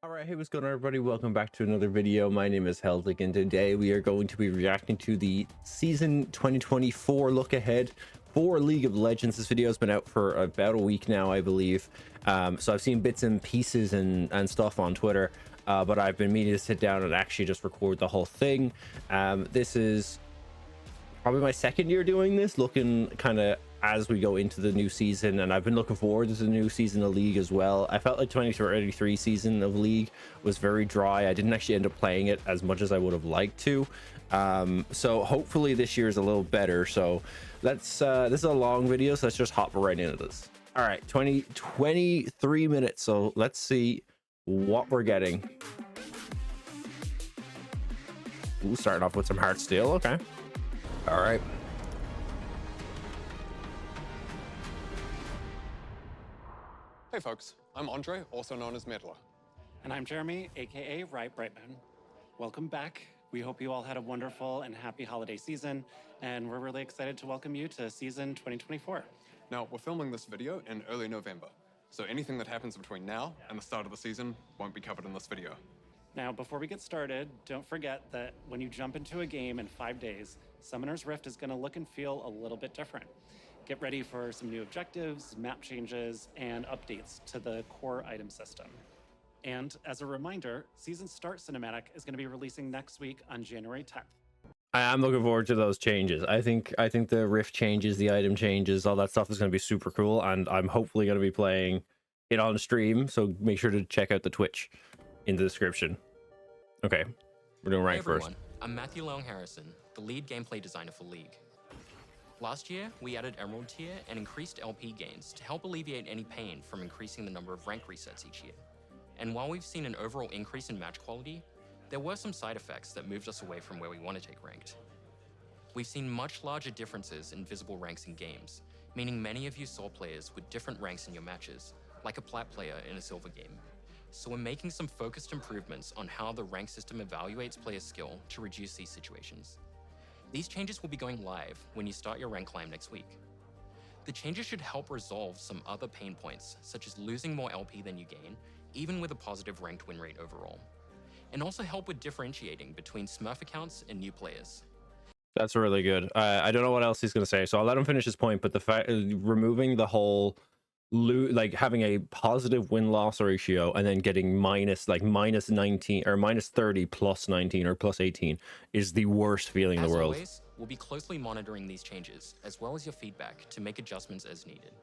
All right, hey, what's going on, everybody? Welcome back to another video. My name is Heldig, and today we are going to be reacting to the season 2024 look ahead for League of Legends. This video has been out for about a week now, I believe. So I've seen bits and pieces and stuff on Twitter, but I've been meaning to sit down and actually just record the whole thing. This is probably my second year doing this, looking kind of as we go into the new season, and I've been looking forward to the new season of League as well. I felt like 2023 season of League was very dry. I didn't actually end up playing it as much as I would have liked to. So hopefully this year is a little better. So let's this is a long video, so let's just hop right into this. All right, 23 minutes, so let's see what we're getting. Ooh, starting off with some Heartsteel. Okay, all right. Hey folks, I'm Andre, also known as Meddler. And I'm Jeremy, aka Right Brightman. Welcome back. We hope you all had a wonderful and happy holiday season, and we're really excited to welcome you to season 2024. Now, we're filming this video in early November, so anything that happens between now and the start of the season won't be covered in this video. Now, before we get started, don't forget that when you jump into a game in 5 days, Summoner's Rift is going to look and feel a little bit different. Get ready for some new objectives, map changes, and updates to the core item system. And as a reminder, Season Start Cinematic is going to be releasing next week on January 10th. I'm looking forward to those changes. I think the Rift changes, the item changes, all that stuff is going to be super cool, and I'm hopefully going to be playing it on stream, so make sure to check out the Twitch in the description. Okay, we're doing rank first. Hey everyone, I'm Matthew Long Harrison, the lead gameplay designer for League. Last year, we added Emerald tier and increased LP gains to help alleviate any pain from increasing the number of rank resets each year. And while we've seen an overall increase in match quality, there were some side effects that moved us away from where we want to take ranked. We've seen much larger differences in visible ranks in games, meaning many of you saw players with different ranks in your matches, like a plat player in a silver game. So we're making some focused improvements on how the rank system evaluates players' skill to reduce these situations. These changes will be going live when you start your rank climb next week. The changes should help resolve some other pain points, such as losing more LP than you gain, even with a positive ranked win rate overall. And also help with differentiating between Smurf accounts and new players. That's really good. I don't know what else he's going to say, so I'll let him finish his point, but the fact removing the whole like having a positive win-loss ratio and then getting minus 19 or minus 30 plus 19 or plus 18 is the worst feeling in the world. As always, we'll be closely monitoring these changes, as well as your feedback to make adjustments as needed.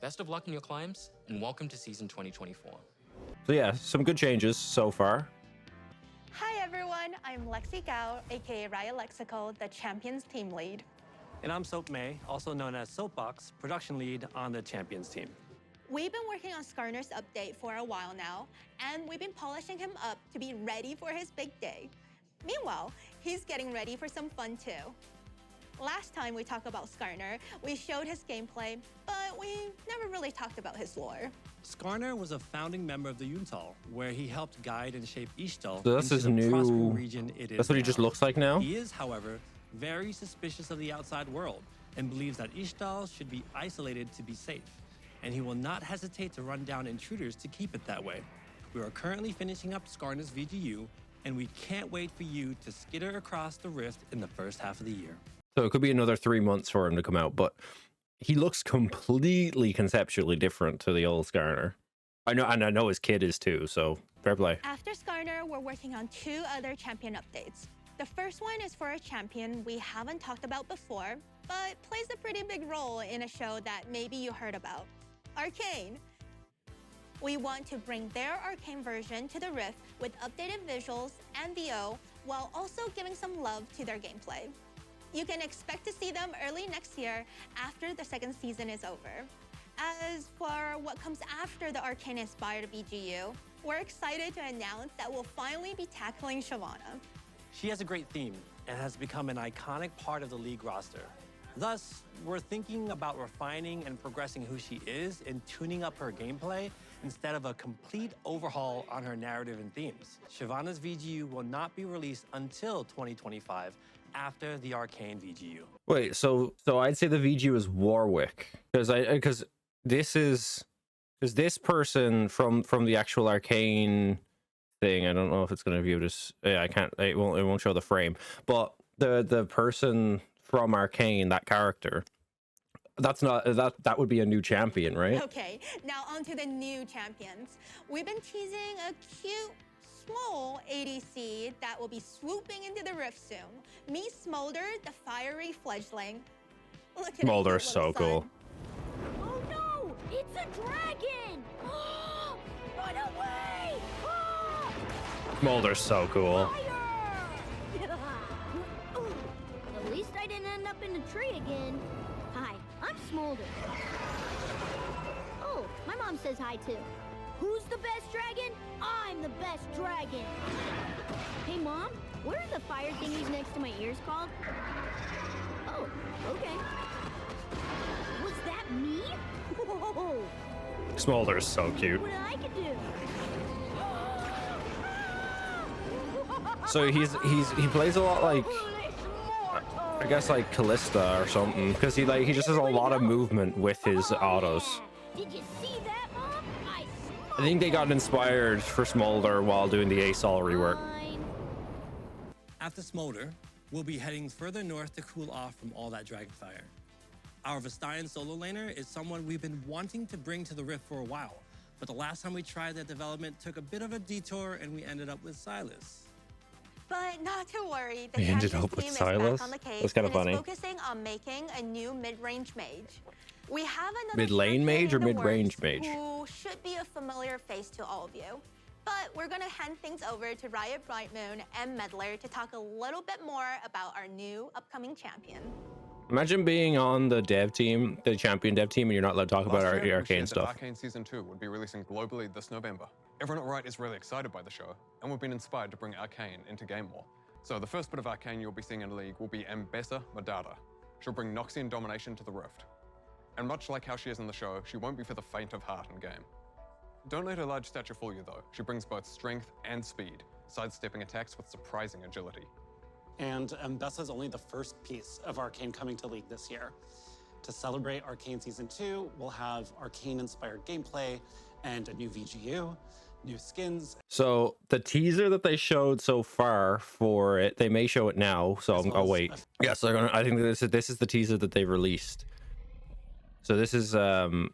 Best of luck in your climbs, and welcome to season 2024. So yeah, some good changes so far. Hi everyone, I'm Lexi Gao, aka Raya Lexical, the Champions team lead. And I'm Soap May, also known as Soapbox, production lead on the Champions team. We've been working on Skarner's update for a while now, and we've been polishing him up to be ready for his big day. Meanwhile, he's getting ready for some fun too. Last time we talked about Skarner, we showed his gameplay, but we never really talked about his lore. Skarner was a founding member of the Yuntal, where he helped guide and shape Ishtal So this into is the new. prosperous region it is That's what he now. just looks like now. He is, however, very suspicious of the outside world and believes that Ishtal should be isolated to be safe, and he will not hesitate to run down intruders to keep it that way. We are currently finishing up Skarner's VGU, and we can't wait for you to skitter across the rift in the first half of the year. So it could be another 3 months for him to come out, but he looks completely conceptually different to the old Skarner. I know his kid is too, so fair play. After Skarner, we're working on 2 other champion updates. The first one is for a champion we haven't talked about before, but plays a pretty big role in a show that maybe you heard about, Arcane. We want to bring their Arcane version to the Rift with updated visuals and VO, while also giving some love to their gameplay. You can expect to see them early next year after the second season is over. As for what comes after the Arcane-inspired VGU, we're excited to announce that we'll finally be tackling Shyvana. She has a great theme and has become an iconic part of the League roster. Thus, we're thinking about refining and progressing who she is and tuning up her gameplay instead of a complete overhaul on her narrative and themes. Shyvana's VGU will not be released until 2025 after the Arcane VGU. Wait, so I'd say the VGU is Warwick because this person from the actual Arcane thing. I don't know if it's going to view this. Yeah, I can't. It won't show the frame. But the person from Arcane, that character, that's not that would be a new champion, right? Okay, now on to the new champions. We've been teasing a cute, small ADC that will be swooping into the rift soon. Meet Smolder, the fiery fledgling. Look at Smolder that is so little cool. son. Oh no! It's a dragon! Run away! Smolder's so cool. Fire! At least I didn't end up in a tree again. Hi, I'm Smolder. Oh, my mom says hi too. Who's the best dragon? I'm the best dragon. Hey Mom, what are the fire thingies next to my ears called? Oh, okay. Was that me? Whoa! Smolder's so cute. What I could do? So he plays a lot like, I guess like Callista or something, because he just has a lot of movement with his autos. Did you see that, Mom? I think they got inspired for Smolder while doing the ASOL rework. Fine. After Smolder, we'll be heading further north to cool off from all that dragon fire. Our Vestayan solo laner is someone we've been wanting to bring to the Rift for a while, but the last time we tried that development took a bit of a detour and we ended up with Sylas. But not to worry, the They ended Champions up with team is Sylas? back on the case That's kinda and is funny. focusing on making a new mid-range mage. We have another Mid-lane champion mage or in the mid-range works mage? who should be a familiar face to all of you. But we're gonna hand things over to Riot Brightmoon and Meddler to talk a little bit more about our new upcoming champion. Imagine being on the dev team, the champion dev team, and you're not allowed to talk about Last our year, we Arcane shared that stuff. Arcane Season 2 would be releasing globally this November. Everyone at Riot is really excited by the show, and we've been inspired to bring Arcane into game more. So the first bit of Arcane you'll be seeing in League will be Ambessa Madara. She'll bring Noxian domination to the Rift. And much like how she is in the show, she won't be for the faint of heart in game. Don't let her large stature fool you though. She brings both strength and speed, sidestepping attacks with surprising agility. And Ambessa is only the first piece of Arcane coming to League this year. To celebrate Arcane Season 2, we'll have Arcane-inspired gameplay and a new VGU, new skins. So the teaser that they showed so far for it, they may show it now. So As I'll well as wait. Yes, they're gonna. I think this is the teaser that they released. So this is the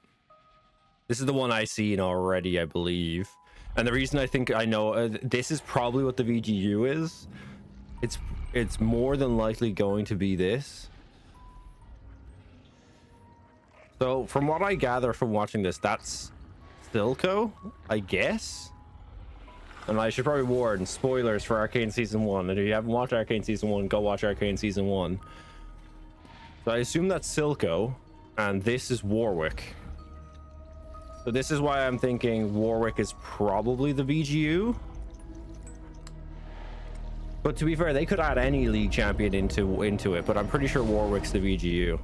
one I seen already, I believe. And the reason I think I know this is probably what the VGU is. It's more than likely going to be this. So from what I gather from watching this, that's Silco, I guess. And I should probably warn, spoilers for Arcane Season 1. And if you haven't watched Arcane Season 1, go watch Arcane Season 1. So I assume that's Silco, and this is Warwick. So this is why I'm thinking Warwick is probably the VGU. But to be fair, they could add any League champion into it, but I'm pretty sure Warwick's the VGU.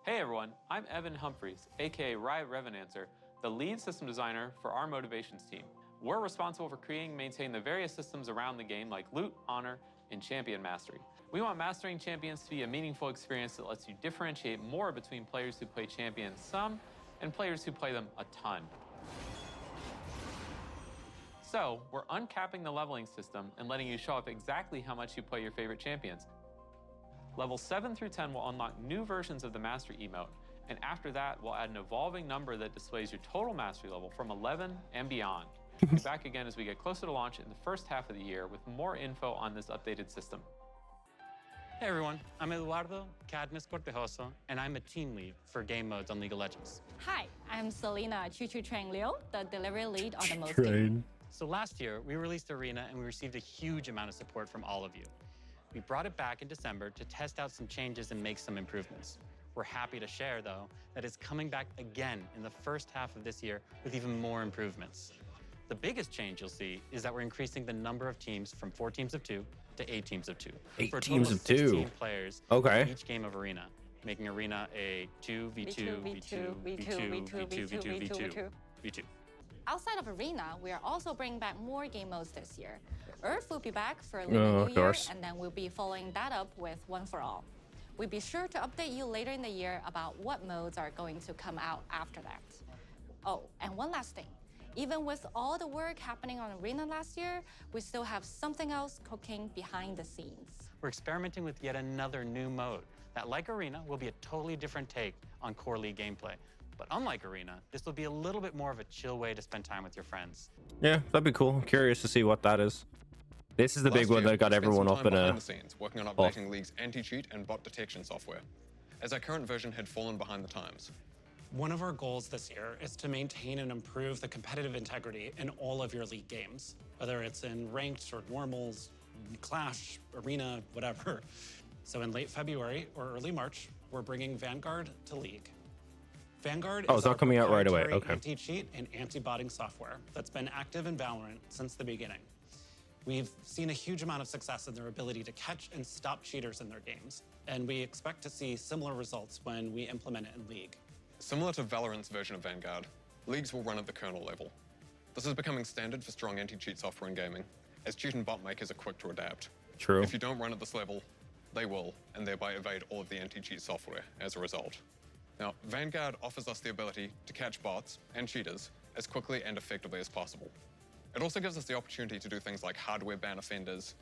Hey everyone, I'm Evan Humphreys, aka Riot Revenancer, the lead system designer for our Motivations team. We're responsible for creating and maintaining the various systems around the game like loot, honor, and champion mastery. We want mastering champions to be a meaningful experience that lets you differentiate more between players who play champions some and players who play them a ton. So, we're uncapping the leveling system and letting you show off exactly how much you play your favorite champions. Levels 7 through 10 will unlock new versions of the Mastery emote, and after that, we'll add an evolving number that displays your total Mastery level from 11 and beyond. We'll be back again as we get closer to launch in the first half of the year with more info on this updated system. Hey everyone, I'm Eduardo Cadmus Cortejoso, and I'm a team lead for game modes on League of Legends. Hi, I'm Selena Chuchu Trang Liu, the delivery lead on the Modes team. So last year, we released Arena and we received a huge amount of support from all of you. We brought it back in December to test out some changes and make some improvements. We're happy to share, though, that it's coming back again in the first half of this year with even more improvements. The biggest change you'll see is that we're increasing the number of teams from 4 teams of 2 to 8 teams of 2. 8 for a teams total of 2. 16 players Okay. in each game of Arena, making Arena a 2v2, v2, v2, v2, v2, v2, v2. Outside of Arena, we are also bringing back more game modes this year. Earth will be back for Lunar of New Year, course. and then we'll be following that up with One for All. We'll be sure to update you later in the year about what modes are going to come out after that. Oh, and one last thing. Even with all the work happening on Arena last year, we still have something else cooking behind the scenes. We're experimenting with yet another new mode that, like Arena, will be a totally different take on core League gameplay. But unlike Arena, this will be a little bit more of a chill way to spend time with your friends. Yeah, that'd be cool. I'm curious to see what that is. This is the big Last one year, that got we spent everyone some up time in behind a... the scenes working on updating League's anti-cheat and bot detection software, as our current version had fallen behind the times. One of our goals this year is to maintain and improve the competitive integrity in all of your League games, whether it's in ranked or normals, Clash, Arena, whatever. So in late February or early March, we're bringing Vanguard to League. Vanguard Oh, is it's not our coming out right away. proprietary Okay. anti-cheat and anti-botting software that's been active in Valorant since the beginning. We've seen a huge amount of success in their ability to catch and stop cheaters in their games, and we expect to see similar results when we implement it in League. Similar to Valorant's version of Vanguard, Leagues will run at the kernel level. This is becoming standard for strong anti-cheat software in gaming, as cheat and bot makers are quick to adapt. True. If you don't run at this level, they will, and thereby evade all of the anti-cheat software as a result. Now, Vanguard offers us the ability to catch bots and cheaters as quickly and effectively as possible. It also gives us the opportunity to do things like hardware ban offenders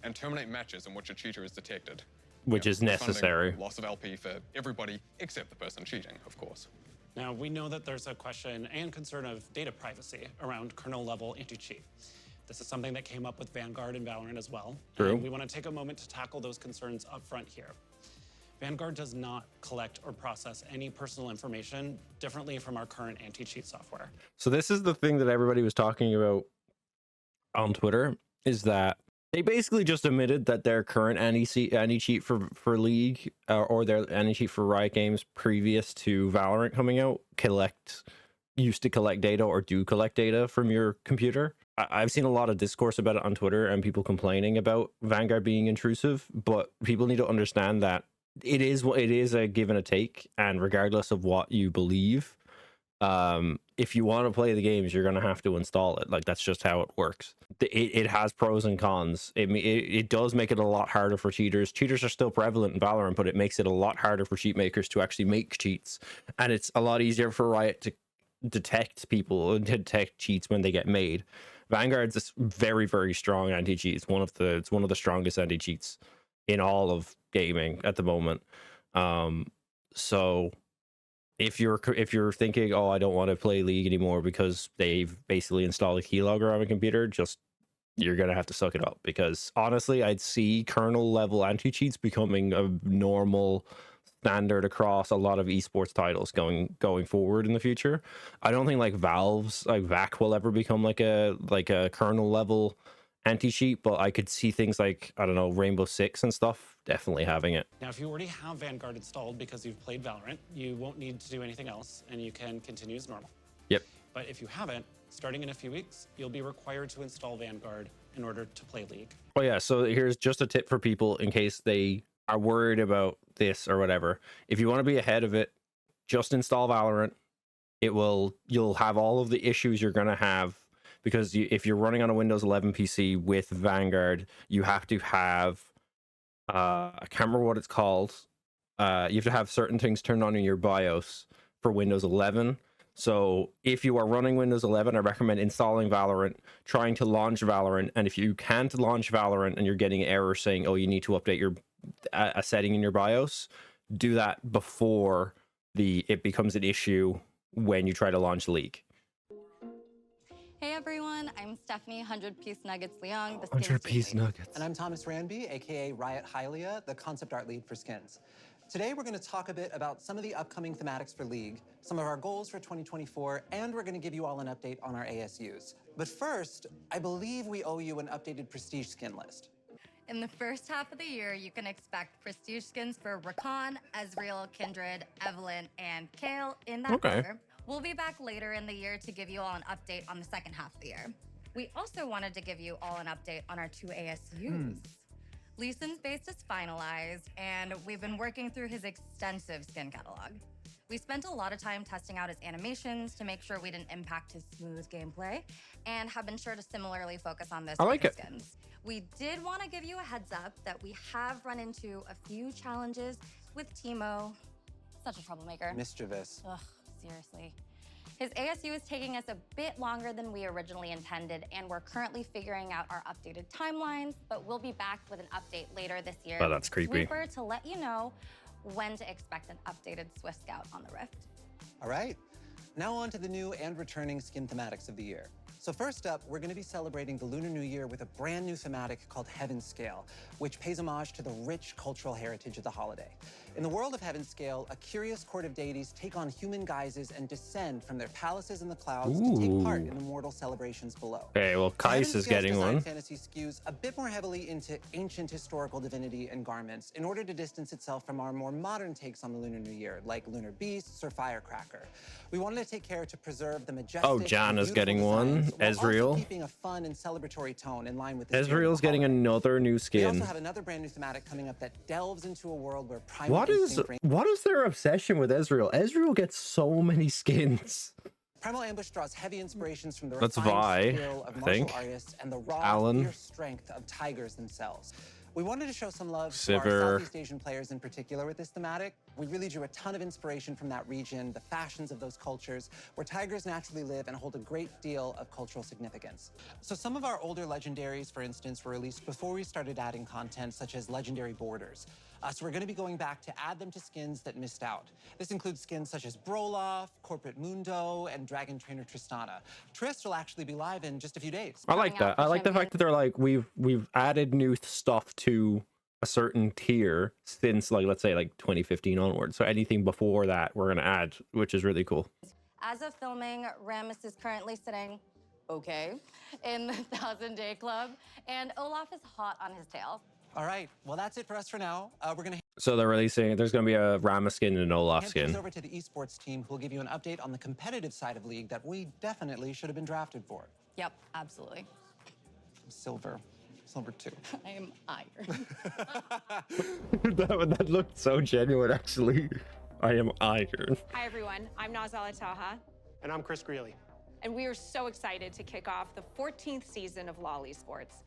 and terminate matches in which a cheater is detected. Which is funding necessary. Loss of LP for everybody except the person cheating, of course. Now, we know that there's a question and concern of data privacy around kernel-level anti-cheat. This is something that came up with Vanguard and Valorant as well. True. And we want to take a moment to tackle those concerns up front here. Vanguard does not collect or process any personal information differently from our current anti-cheat software. So this is the thing that everybody was talking about on Twitter, is that they basically just admitted that their current anti-cheat for League or their anti-cheat for Riot Games previous to Valorant coming out used to collect data or do collect data from your computer. I've seen a lot of discourse about it on Twitter and people complaining about Vanguard being intrusive, but people need to understand that it is a give and a take, and regardless of what you believe, if you want to play the games, you're going to have to install it. Like, that's just how it works. It has pros and cons. It does make it a lot harder for cheaters. Cheaters are still prevalent in Valorant, but it makes it a lot harder for cheat makers to actually make cheats, and it's a lot easier for Riot to detect people and detect cheats when they get made. Vanguard's a very, very strong anti-cheat. It's one of the strongest anti-cheats in all of gaming at the moment. So if you're thinking, oh, I don't want to play League anymore because they've basically installed a keylogger on a computer, you're gonna have to suck it up, because honestly, I'd see kernel level anti-cheats becoming a normal standard across a lot of esports titles going forward in the future. I don't think like Valve's VAC will ever become like a kernel level anti-cheat, but I could see things like, I don't know, Rainbow Six and stuff definitely having it. Now, if you already have Vanguard installed because you've played Valorant, you won't need to do anything else, and you can continue as normal. Yep. But if you haven't, starting in a few weeks, you'll be required to install Vanguard in order to play League. Oh yeah, so here's just a tip for people in case they are worried about this or whatever. If you want to be ahead of it, just install Valorant. You'll have all of the issues you're going to have, because if you're running on a Windows 11 PC with Vanguard, you have to have I can't remember what it's called. You have to have certain things turned on in your BIOS for Windows 11. So if you are running Windows 11, I recommend installing Valorant, trying to launch Valorant, and if you can't launch Valorant and you're getting errors saying, oh, you need to update a setting in your BIOS, do that before it becomes an issue when you try to launch League. Hey everyone, I'm Stephanie 100 Piece Nuggets Leong, the 100 piece lead. nuggets. And I'm Thomas Ranby, aka Riot Hylia, the concept art lead for Skins. Today we're going to talk a bit about some of the upcoming thematics for League, some of our goals for 2024, and we're going to give you all an update on our ASUs. But first, I believe we owe you an updated prestige skin list. In the first half of the year, you can expect prestige skins for Rakan, Ezreal, Kindred, Evelynn, and Kayle in that order. We'll be back later in the year to give you all an update on the second half of the year. We also wanted to give you all an update on our 2 ASUs. Lee Sin's base is finalized, and we've been working through his extensive skin catalog. We spent a lot of time testing out his animations to make sure we didn't impact his smooth gameplay, and have been sure to similarly focus on this for his skins. We did want to give you a heads up that we have run into a few challenges with Teemo. Such a troublemaker. Mischievous. Ugh, seriously. His ASU is taking us a bit longer than we originally intended, and we're currently figuring out our updated timelines, but we'll be back with an update later this year. Oh, that's creepy. Sweeper to let you know when to expect an updated Swift Scout on the Rift. All right, now on to the new and returning skin thematics of the year. So first up, we're going to be celebrating the Lunar New Year with a brand new thematic called Heaven Scale, which pays homage to the rich cultural heritage of the holiday. In the world of Heaven Scale, a curious court of deities take on human guises and descend from their palaces in the clouds to take part in the mortal celebrations below. Okay, well, Kais is getting one. Fantasy skews a bit more heavily into ancient historical divinity and garments in order to distance itself from our more modern takes on the Lunar New Year, like lunar beasts or firecracker. We wanted to take care to preserve the majestic. Oh, Janna's getting one. Ezreal. Keeping a fun and celebratory tone in line with this. Ezreal's getting another new We skin. also have another brand new thematic coming up that delves into a world where primal What is their obsession with Ezreal? Ezreal gets so many skins. Primal Ambush draws heavy inspirations from the That's refined Vi, skill of I martial think. artists and the raw, Alan. fierce strength of tigers themselves. We wanted to show some love to Sivir. our Southeast Asian players in particular with this thematic. We really drew a ton of inspiration from that region, the fashions of those cultures, where tigers naturally live and hold a great deal of cultural significance. So some of our older legendaries, for instance, were released before we started adding content such as legendary borders. So we're going to be going back to add them to skins that missed out. This includes skins such as Broloff, Corporate Mundo, and Dragon Trainer Tristana. Trist will actually be live in just a few days. I like that. I like the fact that they're like, we've added new stuff to a certain tier since, like, let's say like 2015 onwards. So anything before that we're gonna add, which is really cool. As of filming, Rammus is currently sitting, in the 1000-Day Club, and Olaf is hot on his tail. All right, well, that's it for us for now. We're going to So they're releasing, there's gonna be a Rammus skin and an Olaf hand things skin. over to the esports team, who will give you an update on the competitive side of League that we definitely should have been drafted for. Yep, absolutely. Silver 2. I am iron. that looked so genuine, actually. I am iron. Hi, everyone. I'm Nazala Taha. And I'm Chris Greeley. And we are so excited to kick off the 14th season of LoL Esports.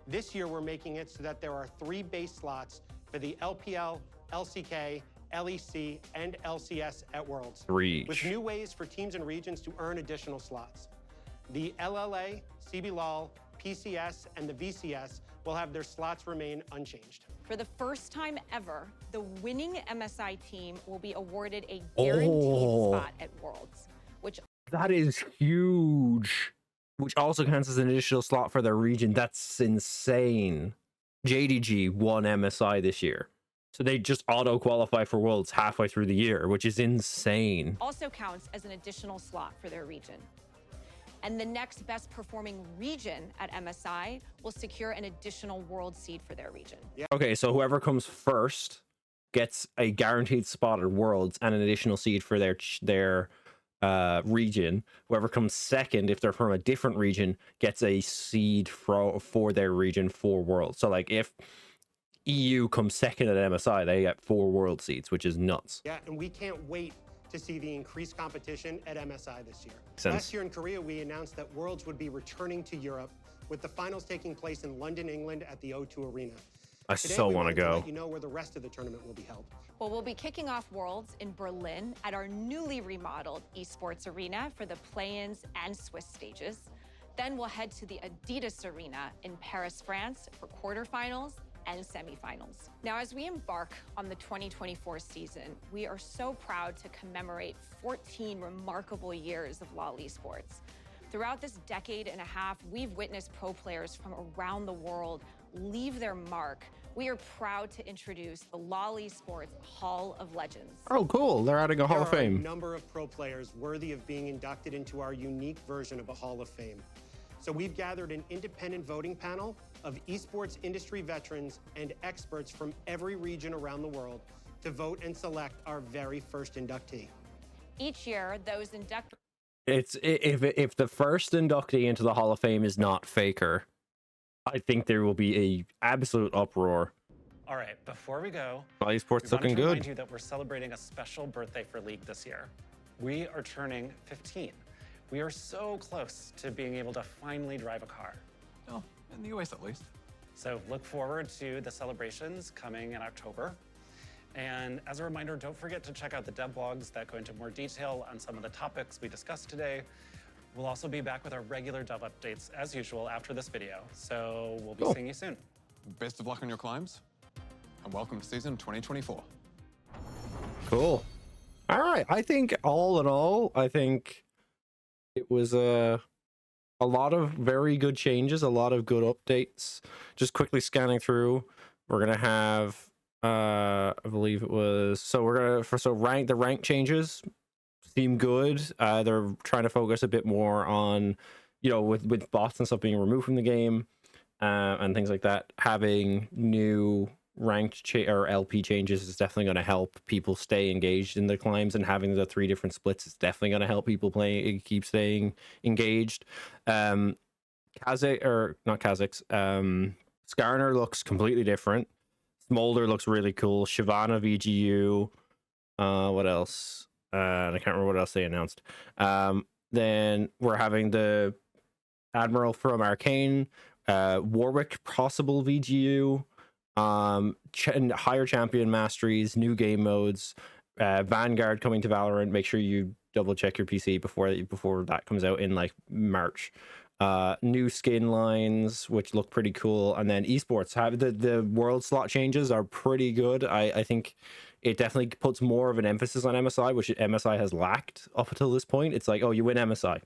This year, we're making it so that there are 3 base slots for the LPL, LCK, LEC, and LCS at Worlds. Reach. With new ways for teams and regions to earn additional slots. The LLA, CBLOL, PCS, and the VCS will have their slots remain unchanged. For the first time ever, the winning MSI team will be awarded a guaranteed spot at Worlds, which That is huge. Which also counts as an additional slot for their region. That's insane. JDG won MSI this year. So they just auto-qualify for Worlds halfway through the year, which is insane. also counts as an additional slot for their region. And the next best performing region at MSI will secure an additional world seed for their region. Okay, so whoever comes first gets a guaranteed spot at Worlds and an additional seed for their region. Whoever comes second, if they're from a different region, gets a seed for their region for Worlds. So like if EU comes second at MSI, they get 4 world seeds, which is nuts. Yeah, and we can't wait to see the increased competition at MSI this year. Sense. Last year in Korea, we announced that Worlds would be returning to Europe, with the finals taking place in London, England at the O2 Arena. I Today, so we want to wanted go. let you know where the rest of the tournament will be held. Well, we'll be kicking off Worlds in Berlin at our newly remodeled esports arena for the play-ins and Swiss stages. Then we'll head to the Adidas Arena in Paris, France for quarterfinals and semifinals. Now, as we embark on the 2024 season, we are so proud to commemorate 14 remarkable years of LoL Esports. Throughout this decade and a half, we've witnessed pro players from around the world leave their mark. We are proud to introduce the LoL Esports Hall of Legends. Oh, cool. They're adding a Hall of There are a Fame. number of pro players worthy of being inducted into our unique version of a Hall of Fame. So we've gathered an independent voting panel of esports industry veterans and experts from every region around the world to vote and select our very first inductee. Each year, those inducted It's if the first inductee into the Hall of Fame is not Faker, I think there will be a absolute uproar. All right, before we go, LoL Esports we looking wanted to remind good. you that we're celebrating a special birthday for League this year. We are turning 15. We are so close to being able to finally drive a car. Oh, in the US at least. So look forward to the celebrations coming in October. And as a reminder, don't forget to check out the dev blogs that go into more detail on some of the topics we discussed today. We'll also be back with our regular dev updates as usual after this video. So we'll be seeing you soon. Best of luck on your climbs, and welcome to season 2024. Cool. All right. I think all in all, I think it was a lot of very good changes, a lot of good updates. Just quickly scanning through, we're gonna have I believe it was the rank changes seem good. They're trying to focus a bit more on, you know, with bots and stuff being removed from the game and things like that. Having new ranked or LP changes is definitely going to help people stay engaged in the climbs, and having the 3 different splits is definitely going to help people keep staying engaged. Skarner looks completely different. Smolder looks really cool. Shyvana VGU. What else? I can't remember what else they announced. Then we're having the Admiral from Arcane, Warwick possible VGU, higher champion masteries, new game modes, Vanguard coming to Valorant. Make sure you double check your PC before that comes out in like March. New skin lines, which look pretty cool, and then esports have the world slot changes are pretty good. I think it definitely puts more of an emphasis on MSI, which MSI has lacked up until this point. It's like, oh, you win MSI,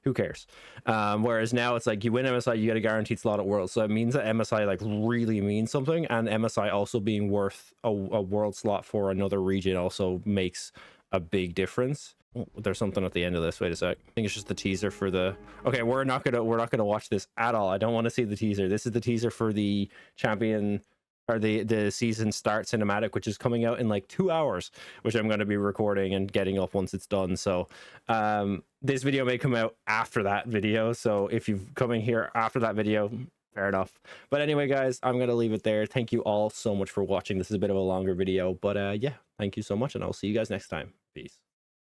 who cares? Whereas now it's like, you win MSI, you get a guaranteed slot at Worlds. So it means that MSI like really means something, and MSI also being worth a world slot for another region also makes a big difference. Oh, there's something at the end of this. Wait a sec. I think it's just the teaser for the. Okay, we're not gonna watch this at all. I don't want to see the teaser. This is the teaser for the champion or the season start cinematic, which is coming out in like 2 hours, which I'm going to be recording and getting up once it's done. So this video may come out after that video, so if you've coming here after that video, fair enough. But anyway, guys, I'm going to leave it there. Thank you all so much for watching. This is a bit of a longer video, but yeah, thank you so much, and I'll see you guys next time. Peace.